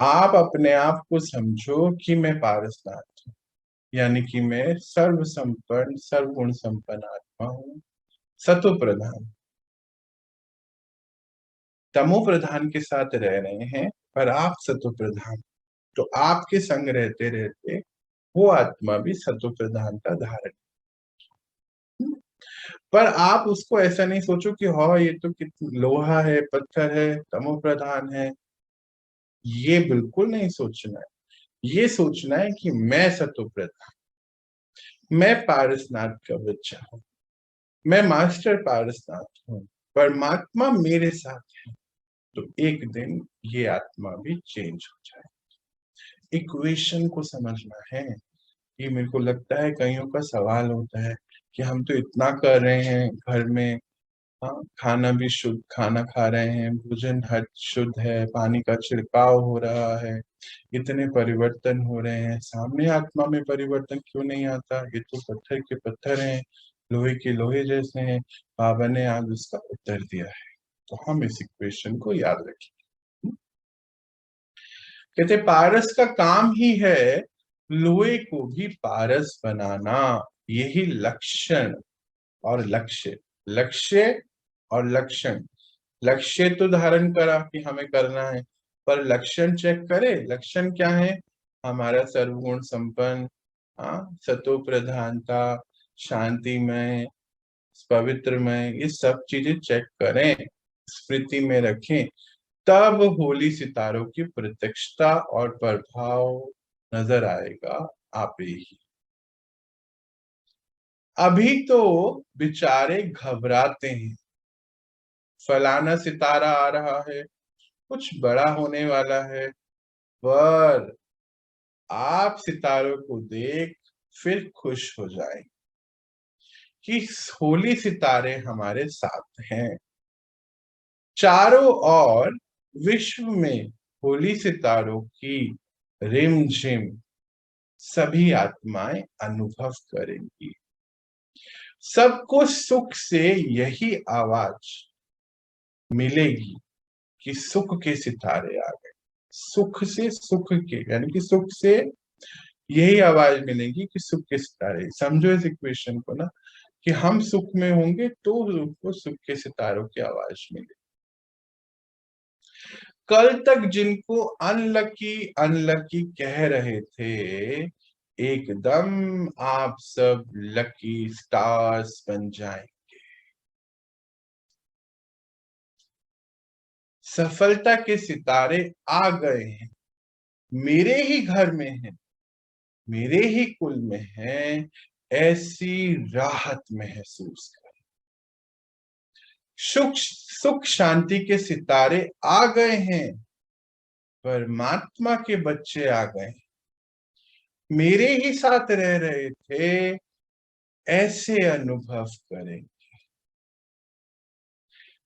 आप अपने आप को समझो कि मैं पारसनाथ हूँ। यानी कि मैं सर्व संपन्न सर्वगुण संपन्न आत्मा हूँ, सतो प्रधान। तमो प्रधान के साथ रह रहे हैं पर आप सतो प्रधान, तो आपके संग रहते रहते वो आत्मा भी सतो प्रधान का धारण। पर आप उसको ऐसा नहीं सोचो कि हाँ ये तो लोहा है, पत्थर है, तमो प्रधान है। ये बिल्कुल नहीं सोचना है। ये सोचना है कि मैं सतो प्रधान, मैं पारसनाथ का बच्चा हूँ, मैं मास्टर पारसनाथ हूँ, परमात्मा मेरे साथ है। तो एक दिन ये आत्मा भी चेंज हो जाए। इक्वेशन को समझना है। ये मेरे को लगता है कईयों का सवाल होता है कि हम तो इतना कर रहे हैं घर में, हाँ, खाना भी शुद्ध खाना खा रहे हैं, भोजन हर शुद्ध है, पानी का छिड़काव हो रहा है, इतने परिवर्तन हो रहे हैं, सामने आत्मा में परिवर्तन क्यों नहीं आता? ये तो पत्थर के पत्थर हैं, लोहे के लोहे जैसे हैं। बाबा ने आज उसका उत्तर दिया है, तो हम इस इक्वेशन को याद रखें। कहते पारस का काम ही है लोहे को भी पारस बनाना। यही लक्षण और लक्ष्य, लक्ष्य और लक्षण। लक्ष्य तो धारण करा कि हमें करना है, पर लक्षण चेक करे। लक्षण क्या है? हमारा सर्वगुण संपन्न, सतो प्रधानता, शांतिमय, पवित्रमय, ये सब चीजें चेक करें, स्मृति में रखें। तब होली सितारों की प्रत्यक्षता और प्रभाव नजर आएगा आप ही। अभी तो बेचारे घबराते हैं, फलाना सितारा आ रहा है, कुछ बड़ा होने वाला है। पर आप सितारों को देख फिर खुश हो जाए कि होली सितारे हमारे साथ हैं। चारों ओर विश्व में होली सितारों की रिमझिम सभी आत्माएं अनुभव करेंगी। सबको सुख से यही आवाज मिलेगी कि सुख के सितारे आ गए। सुख से सुख के, यानी कि सुख से यही आवाज मिलेगी कि सुख के सितारे। समझो इस इक्वेशन को ना, कि हम सुख में होंगे तो उसको सुख के सितारों की आवाज मिलेगी। कल तक जिनको अनलकी अनलकी कह रहे थे, एकदम आप सब लकी स्टार्स बन जाएंगे। सफलता के सितारे आ गए हैं, मेरे ही घर में हैं, मेरे ही कुल में हैं। ऐसी राहत महसूस कर, सुख सुख शांति के सितारे आ गए हैं, परमात्मा के बच्चे आ गए, मेरे ही साथ रह रहे थे, ऐसे अनुभव करें।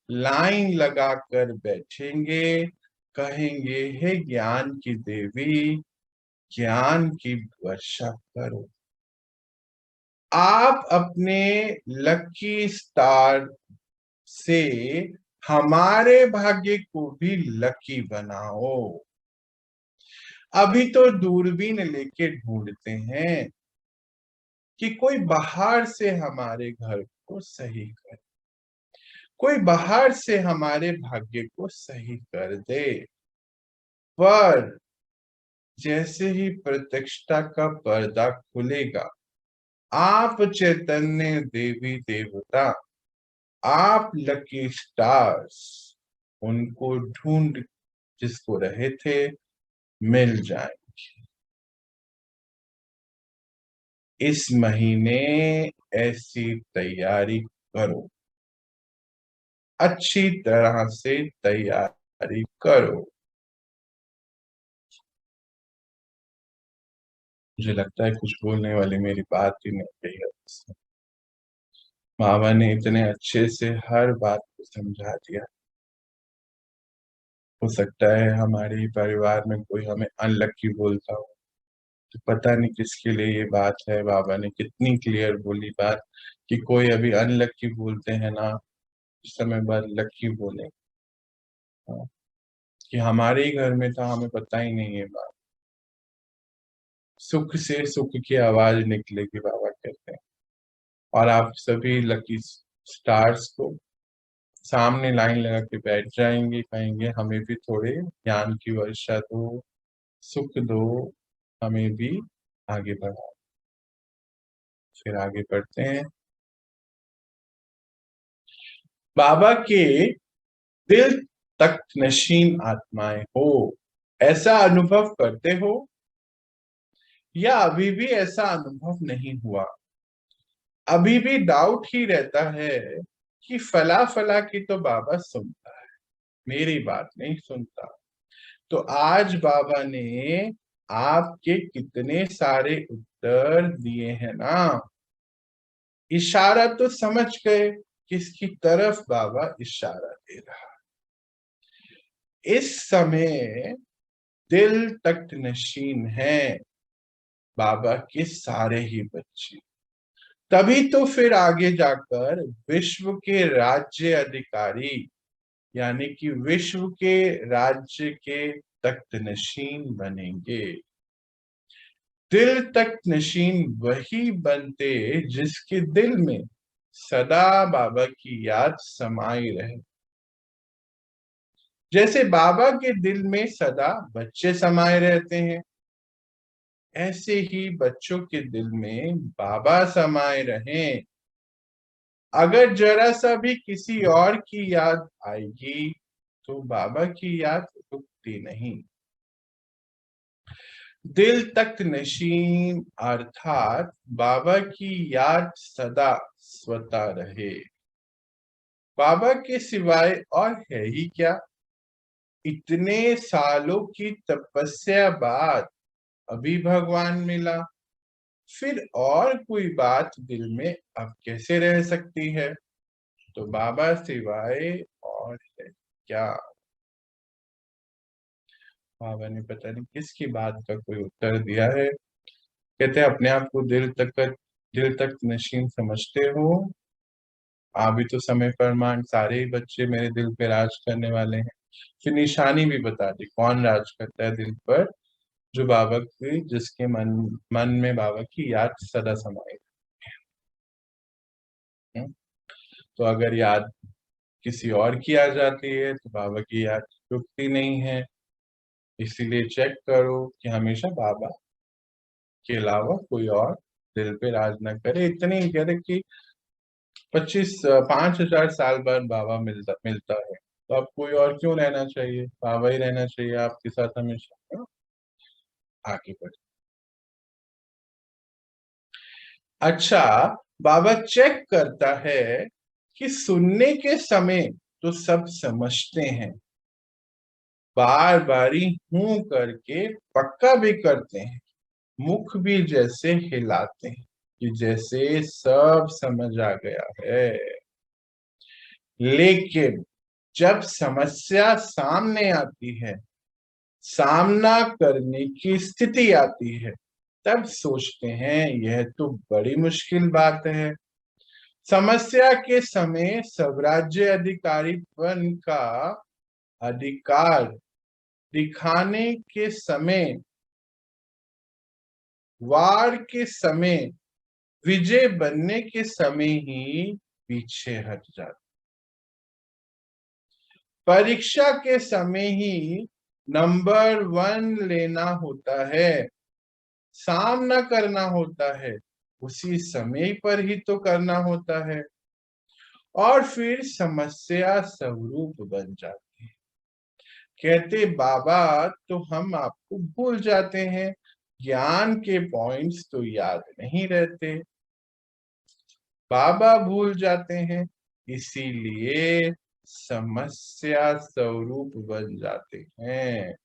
लाइन लगाकर बैठेंगे, कहेंगे हे ज्ञान की देवी, ज्ञान की वर्षा करो। आप अपने लकी स्टार से हमारे भाग्य को भी लकी बनाओ। अभी तो दूरबीन लेके ढूंढते हैं कि कोई बाहर से हमारे घर को सही करे, कोई बाहर से हमारे भाग्य को सही कर दे। पर जैसे ही प्रत्यक्षता का पर्दा खुलेगा, आप चैतन्य देवी देवता, आप लकी स्टार्स, उनको ढूंढ जिसको रहे थे मिल जाए। इस महीने ऐसी तैयारी करो, अच्छी तरह से तैयारी करो। मुझे लगता है कुछ बोलने वाली मेरी बात ही नहीं कही है। मामा ने इतने अच्छे से हर बात को समझा दिया। हो सकता है हमारे ही परिवार में कोई हमें अनलकी बोलता हो, तो पता नहीं किसके लिए ये बात है। बाबा ने कितनी क्लियर बोली बात कि कोई अभी अनलकी बोलते हैं ना, उस समय बाद लकी बोले। हाँ, कि हमारे ही घर में था, हमें पता ही नहीं है बात। सुख से सुख की आवाज निकलेगी, बाबा कहते हैं। और आप सभी लकी स्टार्स को सामने लाइन लगा के बैठ जाएंगे, कहेंगे हमें भी थोड़े ज्ञान की वर्षा दो, सुख दो, हमें भी आगे बढ़ाओ। फिर आगे बढ़ते हैं। बाबा के दिल तख्त नशीन आत्माएं हो, ऐसा अनुभव करते हो या अभी भी ऐसा अनुभव नहीं हुआ? अभी भी डाउट ही रहता है कि फला फला की तो बाबा सुनता है, मेरी बात नहीं सुनता। तो आज बाबा ने आपके कितने सारे उत्तर दिए हैं ना, इशारा तो समझ गए किसकी तरफ बाबा इशारा दे रहा। इस समय दिल तख्त नशीन है बाबा के सारे ही बच्चे, तभी तो फिर आगे जाकर विश्व के राज्य अधिकारी यानी कि विश्व के राज्य के तख्त नशीन बनेंगे। दिल तख्त नशीन वही बनते जिसके दिल में सदा बाबा की याद समाई रहे। जैसे बाबा के दिल में सदा बच्चे समाये रहते हैं, ऐसे ही बच्चों के दिल में बाबा समाये रहें। अगर जरा सा भी किसी और की याद आएगी तो बाबा की याद रुकती नहीं। दिल तख्त नशीन अर्थात बाबा की याद सदा स्वता रहे। बाबा के सिवाय और है ही क्या? इतने सालों की तपस्या बाद अभी भगवान मिला, फिर और कोई बात दिल में अब कैसे रह सकती है? तो बाबा सिवाय और है क्या? बाबा ने पता नहीं किसकी बात का कोई उत्तर दिया है। कहते हैं अपने आप को दिल तक नशीन समझते हो, अभी तो समय प्रमाण सारे ही बच्चे मेरे दिल पे राज करने वाले हैं। फिर निशानी भी बता दी कौन राज करता है दिल पर, जो बाबा की जिसके मन में बाबा की याद सदा समाई है। तो अगर याद किसी और की आ जाती है तो बाबा की याद रुकती नहीं है। इसीलिए चेक करो कि हमेशा बाबा के अलावा कोई और दिल पे राज न करे। इतने ही कहते कि 5,000 साल बाद बाबा मिलता है, तो अब कोई और क्यों रहना चाहिए, बाबा ही रहना चाहिए आपके साथ हमेशा। आगे बढ़े। अच्छा, बाबा चेक करता है कि सुनने के समय तो सब समझते हैं, बार बारी हूं करके पक्का भी करते हैं, मुख भी जैसे हिलाते हैं कि जैसे सब समझ आ गया है। लेकिन जब समस्या सामने आती है, सामना करने की स्थिति आती है, तब सोचते हैं यह तो बड़ी मुश्किल बात है। समस्या के समय स्वराज्य अधिकारीपन का अधिकार दिखाने के समय, वार के समय, विजय बनने के समय ही पीछे हट जाते। परीक्षा के समय ही नंबर 1 लेना होता है, सामना करना होता है, उसी समय पर ही तो करना होता है, और फिर समस्या स्वरूप बन जाती है। कहते बाबा तो हम आपको भूल जाते हैं, ज्ञान के पॉइंट्स तो याद नहीं रहते, बाबा भूल जाते हैं, इसीलिए समस्या स्वरूप बन जाते हैं।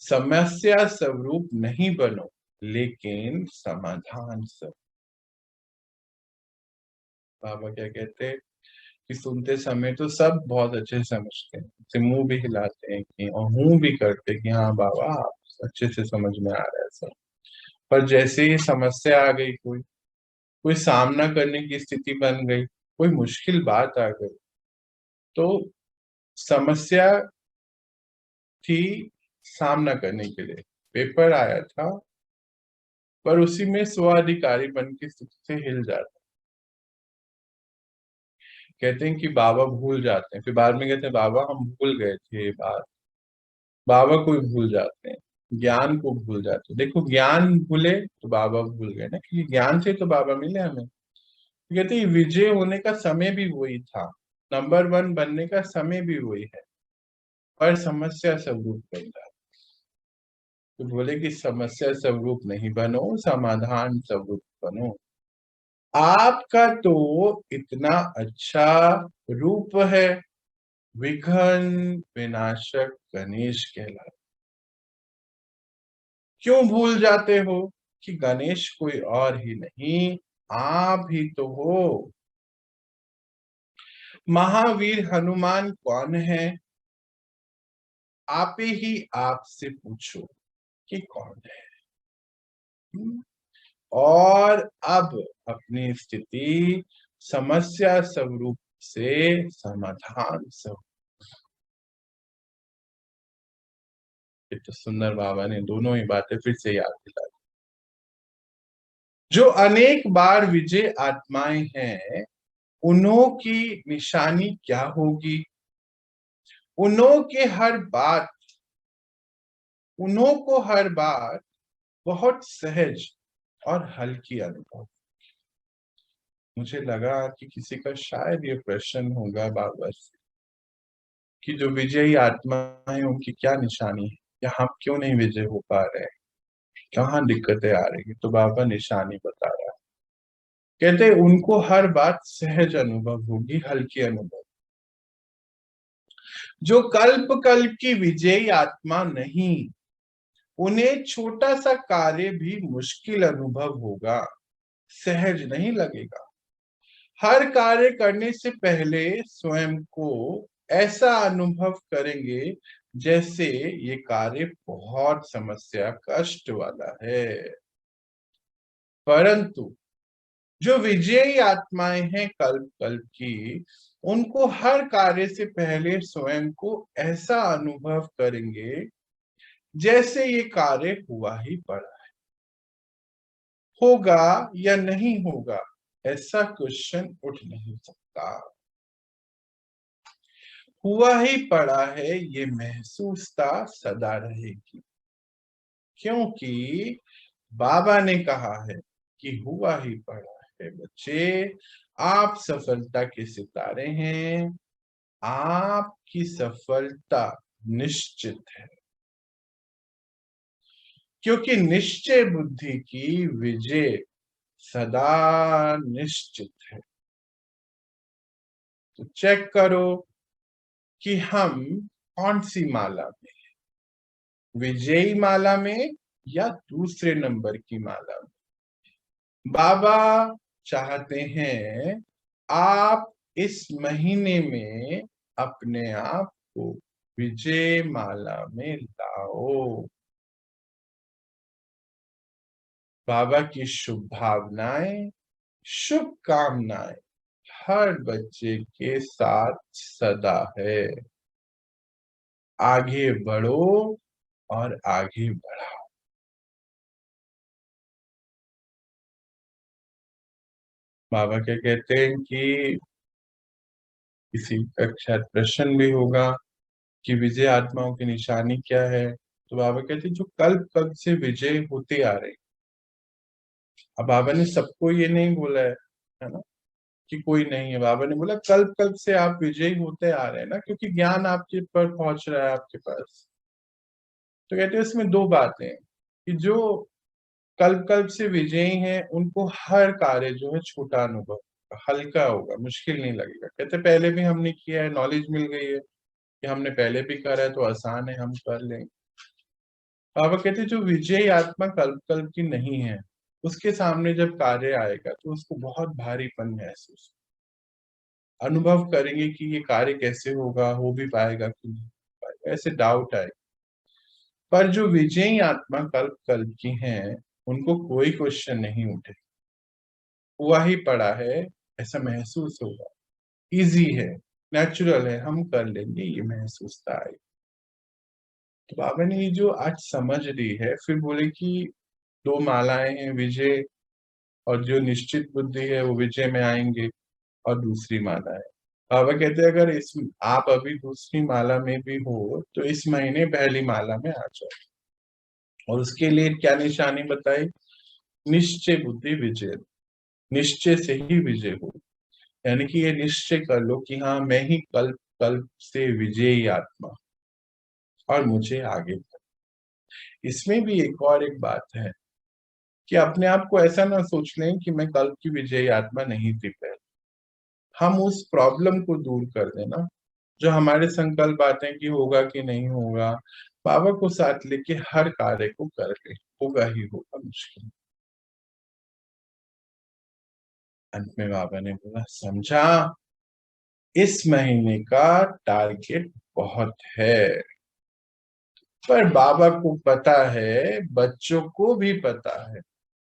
समस्या स्वरूप नहीं बनो, लेकिन समाधान स्वरूप। बाबा क्या कहते हैं कि सुनते समय तो सब बहुत अच्छे से समझते हैं, से मुंह भी हिलाते हैं कि और हूं भी करते कि हाँ बाबा अच्छे से समझ में आ रहा है सब। पर जैसे ही समस्या आ गई, कोई कोई सामना करने की स्थिति बन गई, कोई मुश्किल बात आ गई, तो समस्या थी सामना करने के लिए, पेपर आया था, पर उसी में 100 अधिकारी बन के से हिल जाते। कहते हैं कि बाबा भूल जाते हैं, फिर बाद में कहते हैं बाबा हम भूल गए थे ये बात। बाबा को भी भूल जाते हैं, ज्ञान को भूल जाते हैं। देखो ज्ञान भूले तो बाबा भूल गए ना, क्योंकि ज्ञान से तो बाबा मिले हमें। तो कहते हैं विजय होने का समय भी वही था, नंबर 1 बनने का समय भी वही है, पर समस्या स्वरूप बन जाए। तो बोले कि समस्या स्वरूप नहीं बनो, समाधान स्वरूप बनो। आपका तो इतना अच्छा रूप है, विघ्न विनाशक गणेश कहलाता। क्यों भूल जाते हो कि गणेश कोई और ही नहीं, आप ही तो हो। महावीर हनुमान कौन है? आप ही आपसे पूछो कि कौन है। और अब अपनी स्थिति समस्या स्वरूप से समाधान स्वरूप। ये तो सुंदर बाबा ने दोनों ही बातें फिर से याद दिला दी। जो अनेक बार विजय आत्माएं हैं, उन्हों की निशानी क्या होगी? उन्हों के हर बात, उन्हों को हर बात बहुत सहज और हल्की अनुभव। मुझे लगा कि किसी का शायद ये प्रश्न होगा बाबा से कि जो विजयी आत्मा है उनकी क्या निशानी है, या हम क्यों नहीं विजय हो पा रहे हैं, कहाँ दिक्कतें आ रही है। तो बाबा निशानी बता रहा है। कहते उनको हर बात सहज अनुभव होगी, हल्की अनुभव। जो कल्प कल्प की विजयी आत्मा नहीं, उन्हें छोटा सा कार्य भी मुश्किल अनुभव होगा, सहज नहीं लगेगा। हर कार्य करने से पहले स्वयं को ऐसा अनुभव करेंगे जैसे ये कार्य बहुत समस्या कष्ट वाला है। परंतु जो विजयी आत्माएं हैं कल्प कल्प की, उनको हर कार्य से पहले स्वयं को ऐसा अनुभव करेंगे जैसे ये कार्य हुआ ही पड़ा है। होगा या नहीं होगा, ऐसा क्वेश्चन उठ नहीं सकता। हुआ ही पड़ा है ये महसूसता सदा रहेगी, क्योंकि बाबा ने कहा है कि हुआ ही पड़ा है। बच्चे, आप सफलता के सितारे हैं, आपकी सफलता निश्चित है, क्योंकि निश्चय बुद्धि की विजय सदा निश्चित है। तो चेक करो कि हम कौन सी माला में, विजयी माला में या दूसरे नंबर की माला में। बाबा चाहते हैं आप इस महीने में अपने आप को विजय माला में लाओ। बाबा की शुभ भावनाएं, शुभकामनाएं हर बच्चे के साथ सदा है। आगे बढ़ो और आगे बढ़ाओ। बाबा क्या कहते हैं कि किसी का शायद प्रश्न भी होगा कि विजय आत्माओं की निशानी क्या है। तो बाबा कहते हैं जो कल्प कल्प से विजय होते आ रहे। अब बाबा ने सबको ये नहीं बोला है ना कि कोई नहीं है। बाबा ने बोला कल्प कल्प से आप विजयी होते आ रहे हैं ना, क्योंकि ज्ञान आपके पर पहुंच रहा है आपके पास। तो कहते हैं इसमें दो बातें हैं कि जो कल्प कल्प से विजयी हैं उनको हर कार्य जो है छोटा अनुभव, हल्का होगा, मुश्किल नहीं लगेगा। कहते पहले भी हमने किया है, नॉलेज मिल गई है कि हमने पहले भी करा है, तो आसान है, हम कर लेंगे। बाबा कहते जो विजयी आत्मा कल्प कल्प की नहीं है, उसके सामने जब कार्य आएगा तो उसको बहुत भारीपन महसूस, अनुभव करेंगे कि ये कार्य कैसे होगा, हो भी पाएगा कि नहीं पाएगा, ऐसे डाउट आए। पर जो विजयी आत्मा कल्प कल्प की हैं, उनको कोई क्वेश्चन नहीं उठे, हुआ ही पड़ा है ऐसा महसूस होगा, इजी है, नेचुरल है, हम कर लेंगे, ये महसूसता आए। तो बाबा ने ये जो आज समझ ली है, फिर बोले कि 2 मालाएं हैं, विजय और जो निश्चित बुद्धि है वो विजय में आएंगे, और दूसरी माला है। बाबा कहते हैं अगर इस आप अभी दूसरी माला में भी हो तो इस महीने पहली माला में आ जाओ, और उसके लिए क्या निशानी बताई? निश्चय बुद्धि विजय, निश्चय से ही विजय हो, यानी कि ये निश्चय कर लो कि हाँ मैं ही कल्प कल्प से विजयी आत्मा, और मुझे आगे इसमें भी एक बात है कि अपने आप को ऐसा ना सोच लें कि मैं कल्प की विजयी आत्मा नहीं थी पहले। हम उस प्रॉब्लम को दूर कर देना, जो हमारे संकल्प आते हैं कि होगा कि नहीं होगा, बाबा को साथ लेके हर कार्य को कर ले, होगा ही होगा मुश्किल। अंत में बाबा ने बोला, समझा, इस महीने का टारगेट बहुत है। पर बाबा को पता है, बच्चों को भी पता है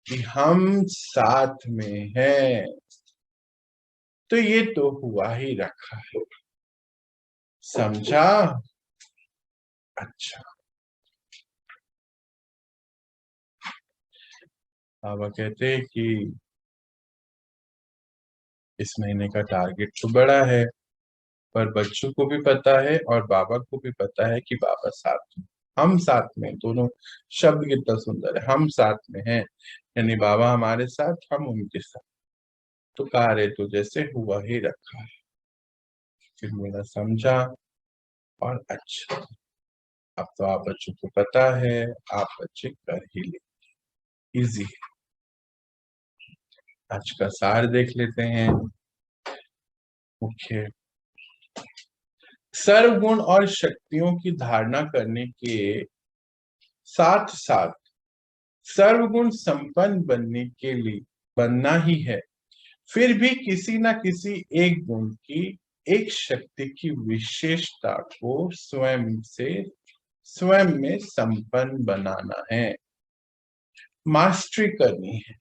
कि हम साथ में हैं, तो ये तो हुआ ही रखा है। समझा? अच्छा। बाबा कहते हैं कि इस महीने का टारगेट तो बड़ा है, पर बच्चों को भी पता है और बाबा को भी पता है कि बाबा साथ में, हम साथ में, दोनों शब्द कितना सुंदर है, हम साथ में हैं, यानी बाबा हमारे साथ, हम उनके साथ, तो कार्य तो जैसे हुआ ही रखा है। फिर मेरा समझा और अच्छा, अब तो आप बच्चों को पता है, आप बच्चे कर ही ले, इजी है। आज का सार देख लेते हैं। मुख्य सर्वगुण और शक्तियों की धारणा करने के साथ साथ सर्वगुण संपन्न बनने के लिए बनना ही है, फिर भी किसी न किसी एक गुण की, एक शक्ति की विशेषता को स्वयं में संपन्न बनाना है, मास्टरी करनी है।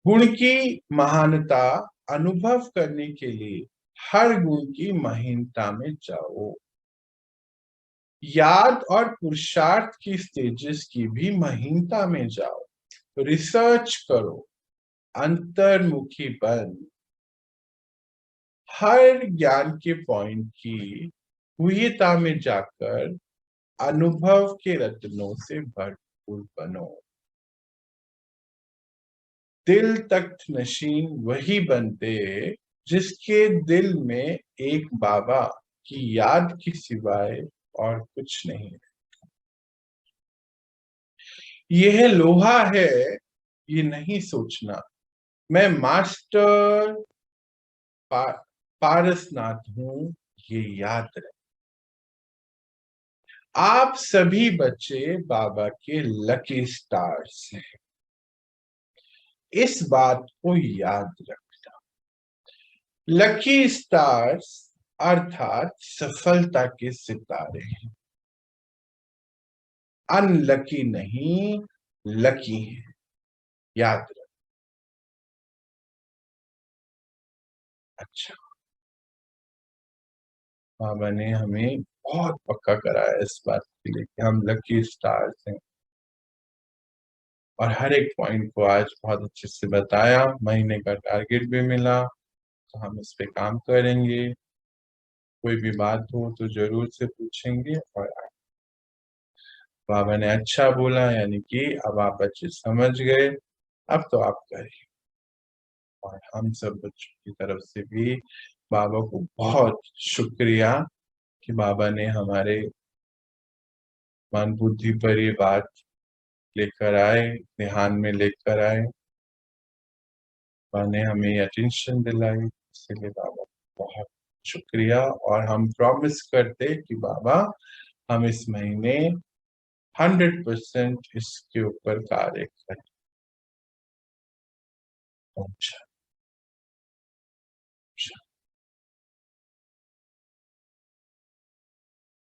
गुण की महानता अनुभव करने के लिए हर गुण की महीनता में जाओ, याद और पुरुषार्थ की स्टेजेस की भी महीनता में जाओ, रिसर्च करो, अंतर्मुखी बन, हर ज्ञान के पॉइंट की हुईता में जाकर अनुभव के रत्नों से भरपूर बनो। दिल तख्त नशीन वही बनते जिसके दिल में एक बाबा की याद के सिवाय और कुछ नहीं। यह लोहा है, ये नहीं सोचना मैं मास्टर पारसनाथ हूं, ये याद रहे। आप सभी बच्चे बाबा के लकी स्टार्स हैं, इस बात को याद रखना। लकी स्टार्स अर्थात सफलता के सितारे हैं, अनलकी नहीं, लकी हैं, याद रख। अच्छा, बाबा ने हमें बहुत पक्का कराया इस बात के लिए कि हम लकी स्टार्स हैं, और हर एक पॉइंट को आज बहुत अच्छे से बताया, महीने का टारगेट भी मिला, तो हम इस पे काम करेंगे। कोई भी बात हो तो जरूर से पूछेंगे। और बाबा ने अच्छा बोला, यानी कि अब आप बच्चे समझ गए, अब तो आप करिए। और हम सब बच्चों की तरफ से भी बाबा को बहुत शुक्रिया कि बाबा ने हमारे मन बुद्धि पर ये बात लेकर आए, ध्यान में लेकर आए, बाबा ने हमें अटेंशन दिलाई, इसलिए बाबा बहुत शुक्रिया। और हम प्रॉमिस करते कि बाबा हम इस महीने 100% इसके ऊपर कार्य करें। अच्छा।